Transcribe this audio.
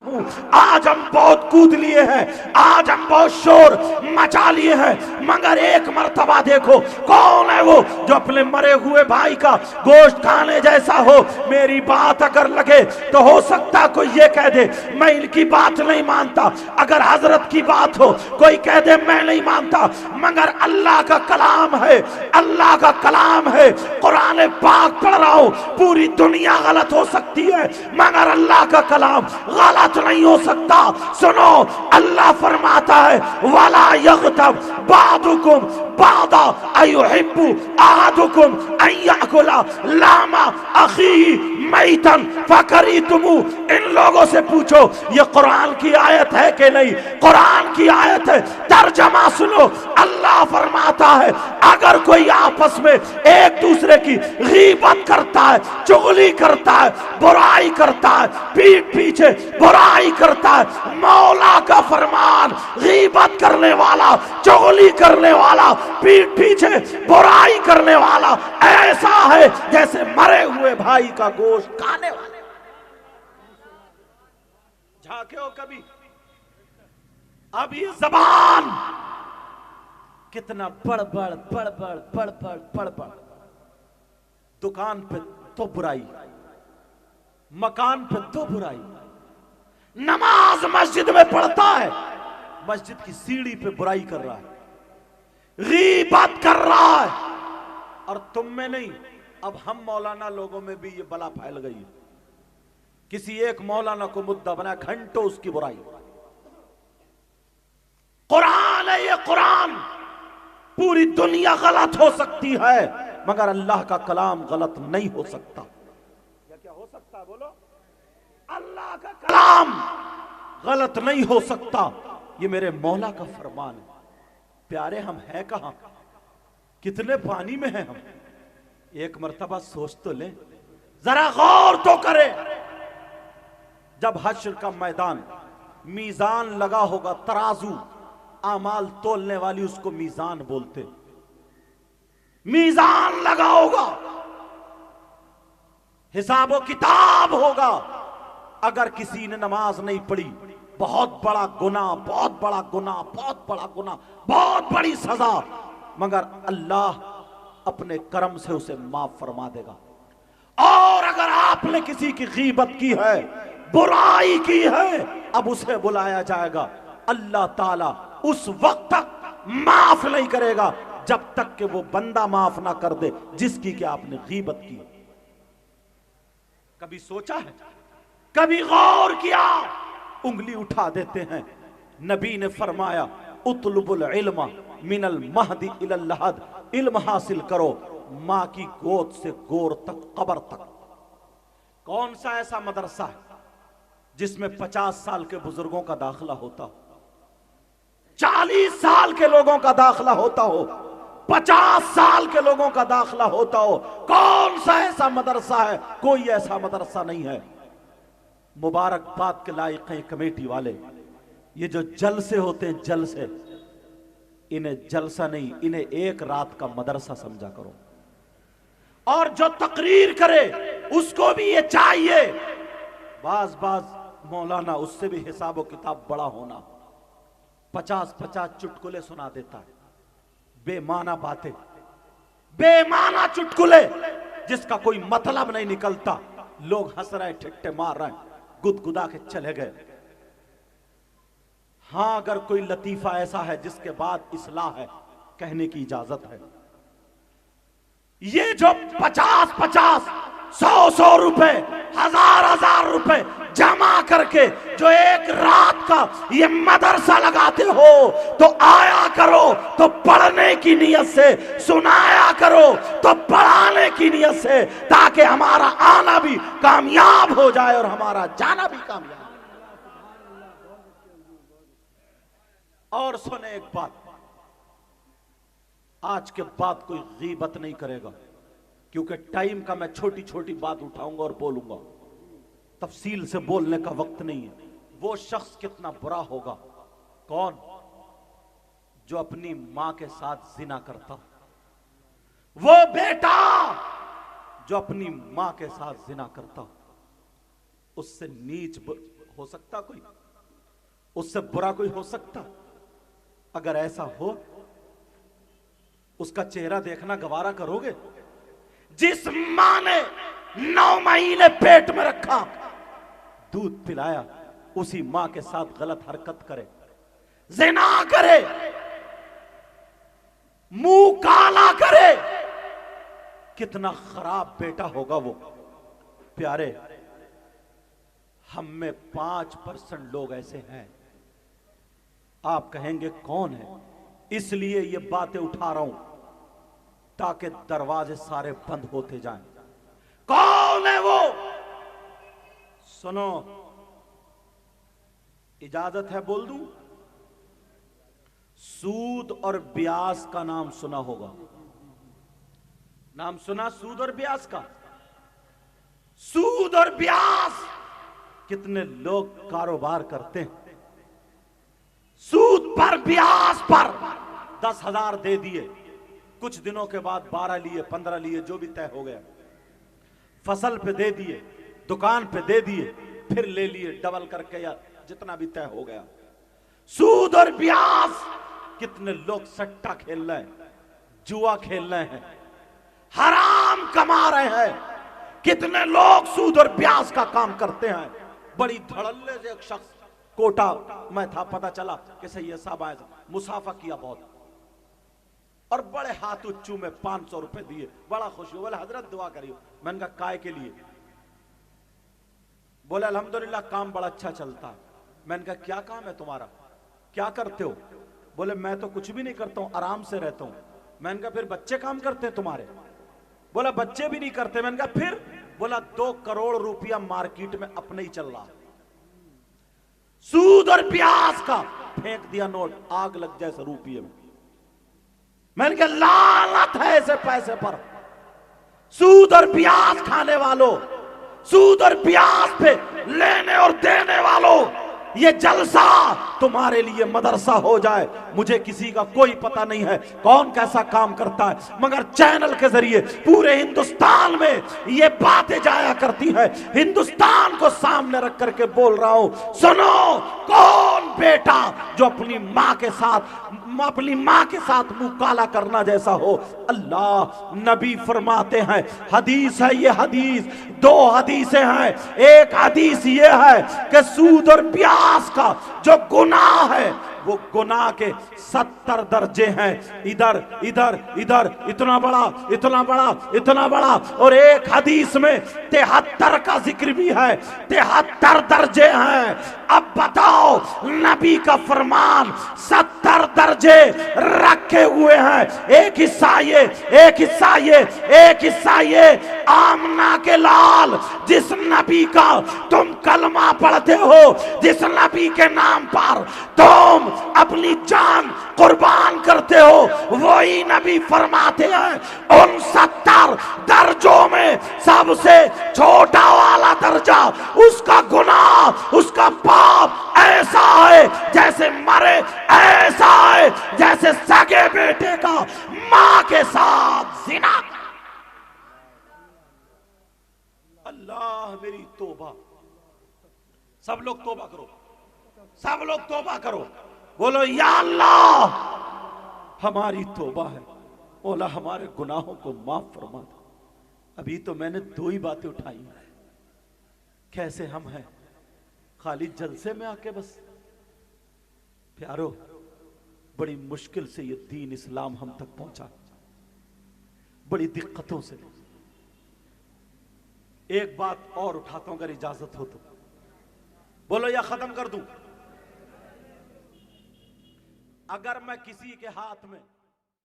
आज हम बहुत कूद लिए हैं, आज हम बहुत शोर मचा लिए हैं, मगर एक मर्तबा देखो कौन है वो जो अपने मरे हुए भाई का गोश्त खाने जैसा हो। मेरी बात अगर लगे तो हो सकता कोई ये कह दे मैं इनकी बात नहीं मानता, अगर हजरत की बात हो कोई कह दे मैं नहीं मानता, मगर अल्लाह का कलाम है, अल्लाह का कलाम है। कुरान पाक पढ़ रहा हूं, पूरी दुनिया गलत हो सकती है मगर अल्लाह का कलाम गलत नहीं हो सकता। सुनो, अल्लाह फरमाता है वाला यग़तब बादुकुम बादा अयुहिब्बु अहदुकुम अन याकुला लामा अखी मैतन फकरीतुमु। इन लोगों से पूछो ये कुरान की आयत है कि नहीं? कुरान की आयत है, तर्जमा सुनो। अल्लाह फरमाता है अगर कोई आपस में एक दूसरे की गीबत करता है, चुगली करता है, बुराई करता है, पीठ पीछे बुराई करता है, मौला का फरमान गीबत करने वाला, चुगली करने वाला, पीठ पीछे बुराई करने वाला ऐसा है जैसे मरे हुए भाई का गोश्त खाने वाले। झांके हो कभी? अब ये जबान कितना बड़बड़ बड़बड़ बड़बड़ बड़बड़, दुकान पे तो बुराई, मकान पे तो बुराई, नमाज मस्जिद में पढ़ता है, मस्जिद की सीढ़ी पे बुराई कर रहा है, गीबत कर रहा है, और तुम में नहीं, अब हम मौलाना लोगों में भी ये बला फैल गई है। किसी एक मौलाना को मुद्दा बना, घंटों उसकी बुराई। कुरान है ये कुरान, पूरी दुनिया गलत हो सकती है मगर अल्लाह का कलाम गलत नहीं हो सकता। या क्या हो सकता है? बोलो। अल्लाह का कलाम गलत नहीं हो सकता, ये मेरे मौला का फरमान है। प्यारे हम हैं कहां, कितने पानी में हैं हम? एक मर्तबा सोच तो ले, जरा गौर तो करे। जब हश्र का मैदान, मीजान लगा होगा, तराजू, आमाल तोलने वाली उसको मीजान बोलते, मीजान लगा होगा, हिसाबो किताब होगा। अगर किसी ने नमाज नहीं पढ़ी, बहुत बड़ा गुनाह, बहुत बड़ा गुनाह, बहुत बड़ा गुनाह, बहुत बड़ी सजा, मगर अल्लाह अपने करम से उसे माफ फरमा देगा। और अगर आपने किसी की गीबत की है, बुराई की है, अब उसे बुलाया जाएगा, अल्लाह ताला उस वक्त तक माफ नहीं करेगा जब तक कि वो बंदा माफ ना कर दे जिसकी कि आपने गीबत की। कभी सोचा है, कभी गौर किया? उंगली उठा देते हैं। नबी ने फरमाया उतलुबुल इल्मा मिनल महदी इलल लहद, इल्म हासिल करो मां की गोद से गोर तक, कब्र तक। कौन सा ऐसा मदरसा है जिसमें 50 साल के बुजुर्गों का दाखिला होता, 40 साल के लोगों का दाखिला होता हो, 50 साल के लोगों का दाखिला होता हो? कौन सा ऐसा मदरसा है? कोई ऐसा मदरसा नहीं है। मुबारकबाद के लायक हैं कमेटी वाले। ये जो जलसे होते हैं, जलसे, इन्हें जलसा नहीं, इन्हें एक रात का मदरसा समझा करो। और जो तकरीर करे उसको भी ये चाहिए, बाज मौलाना उससे भी हिसाब किताब बड़ा होना, 50-50 चुटकुले सुना देता है, बेमाना बातें, बेमाना चुटकुले जिसका कोई मतलब नहीं निकलता। लोग हंस रहे, ठिट्ठे मार रहे, गुदगुदा के चले गए। हां, अगर कोई लतीफा ऐसा है जिसके बाद इस्लाह है, कहने की इजाजत है। ये जो 50-50, 100-100 रुपए, 1000-1000 रुपए जमा करके जो एक रात का ये मदरसा लगाते हो, तो आया करो तो पढ़ने की नियत से, सुनाया करो तो पढ़ाने की नियत से, ताकि हमारा आना भी कामयाब हो जाए और हमारा जाना भी कामयाब। और सुने एक बात, आज के बाद कोई गीबत नहीं करेगा, क्योंकि टाइम का मैं छोटी छोटी बात उठाऊंगा और बोलूंगा, तफसील से बोलने का वक्त नहीं है। वो शख्स कितना बुरा होगा, कौन? जो अपनी मां के साथ जिना करता, वो बेटा जो अपनी मां के साथ जिना करता, उससे नीच हो सकता कोई? उससे बुरा कोई हो सकता? अगर ऐसा हो, उसका चेहरा देखना गवारा करोगे? जिस मां ने 9 महीने पेट में रखा, दूध पिलाया, उसी मां के साथ गलत हरकत करे, ज़िना करे, मुंह काला करे, कितना खराब बेटा होगा वो। प्यारे, हम में 5% लोग ऐसे हैं। आप कहेंगे कौन है? इसलिए ये बातें उठा रहा हूं ताकि दरवाजे सारे बंद होते जाएं। कौन है वो? सुनो, इजाजत है बोल दूं? सूद और ब्याज का नाम सुना होगा। नाम सुना सूद और ब्याज का? सूद और ब्याज कितने लोग कारोबार करते हैं। सूद पर ब्याज पर 10,000 दे दिए, कुछ दिनों के बाद 12 लिए, 15 लिए, जो भी तय हो गया। फसल पे दे दिए, दुकान पे दे दिए, फिर ले लिए डबल करके या जितना भी तय हो गया। सूद और ब्याज, कितने लोग सट्टा खेल रहे हैं, जुआ खेल रहे हैं, हराम कमा रहे हैं। कितने लोग सूद और ब्याज का काम करते हैं। बड़ी धड़ल्ले से एक शख्स कोटा में था, पता चला कि सैयद साहब आए, मुसाफा किया बहुत, और बड़े हाथ उच्चू में 500 रुपए दिए, बड़ा खुश हुआ। बोले हजरत दुआ करियो। मैंने कहा काय के लिए? बोले अल्हम्दुलिल्लाह काम बड़ा अच्छा चलता है। मैंने कहा क्या काम है तुम्हारा, क्या करते हो? बोले मैं तो कुछ भी नहीं करता हूं, आराम से रहता हूं। मैंने कहा फिर बच्चे काम करते हैं तुम्हारे? बोला बच्चे भी नहीं करते। मैंने कहा फिर? बोला 2 करोड़ रुपया मार्केट में अपने ही चल रहा। सूद और ब्याज का फेंक दिया नोट, आग लग जाए रुपये में। मैंने कहा लानत है ऐसे पैसे पर। सूद और ब्याज खाने वालों, सूद और ब्याज पे लेने और देने वालों, ये जलसा तुम्हारे लिए मदरसा हो जाए। मुझे किसी का कोई पता नहीं है कौन कैसा काम करता है, मगर चैनल के जरिए पूरे हिंदुस्तान में ये बातें जाया करती है। हिंदुस्तान को सामने रख करके बोल रहा हूं, सुनो, कौन बेटा जो अपनी मां के साथ मुंह काला करना जैसा हो। अल्लाह नबी फरमाते हैं, हदीस है ये, हदीस 2 हदीसें हैं। एक हदीस ये है कि सूद और ब्याज का जो गुनाह है, वो गुनाह के 70 दर्जे हैं। इधर इधर इधर, इतना बड़ा इतना बड़ा इतना बड़ा। और एक हदीस में 73 का जिक्र भी है, 73 दर्जे हैं। अब बताओ, नबी का फरमान 70 दर्जे रखे हुए हैं। एक हिस्सा ये, एक हिस्सा ये, एक हिस्सा ये। आमना के लाल, जिस नबी का तुम कलमा पढ़ते हो, जिस नबी के नाम पर तुम अपनी जान कुर्बान करते हो, वही नबी फरमाते हैं उन 70 दर्जों में सबसे छोटा वाला दर्जा, उसका गुनाह, उसका पाप ऐसा है जैसे मरे, ऐसा है जैसे सगे बेटे का मां के साथ जिना। अल्लाह मेरी तौबा। सब लोग तौबा करो, सब लोग तौबा करो। बोलो या अल्लाह, हमारी तौबा है, मौला हमारे गुनाहों को माफ फरमा दो। अभी तो मैंने 2 ही बातें उठाई हैं। कैसे हम हैं खाली जलसे में आके बस। प्यारो, बड़ी मुश्किल से ये दीन इस्लाम हम तक पहुंचा, बड़ी दिक्कतों से। एक बात और उठाता हूं अगर इजाजत हो तो। बोलो या खत्म कर दूं? अगर मैं किसी के हाथ में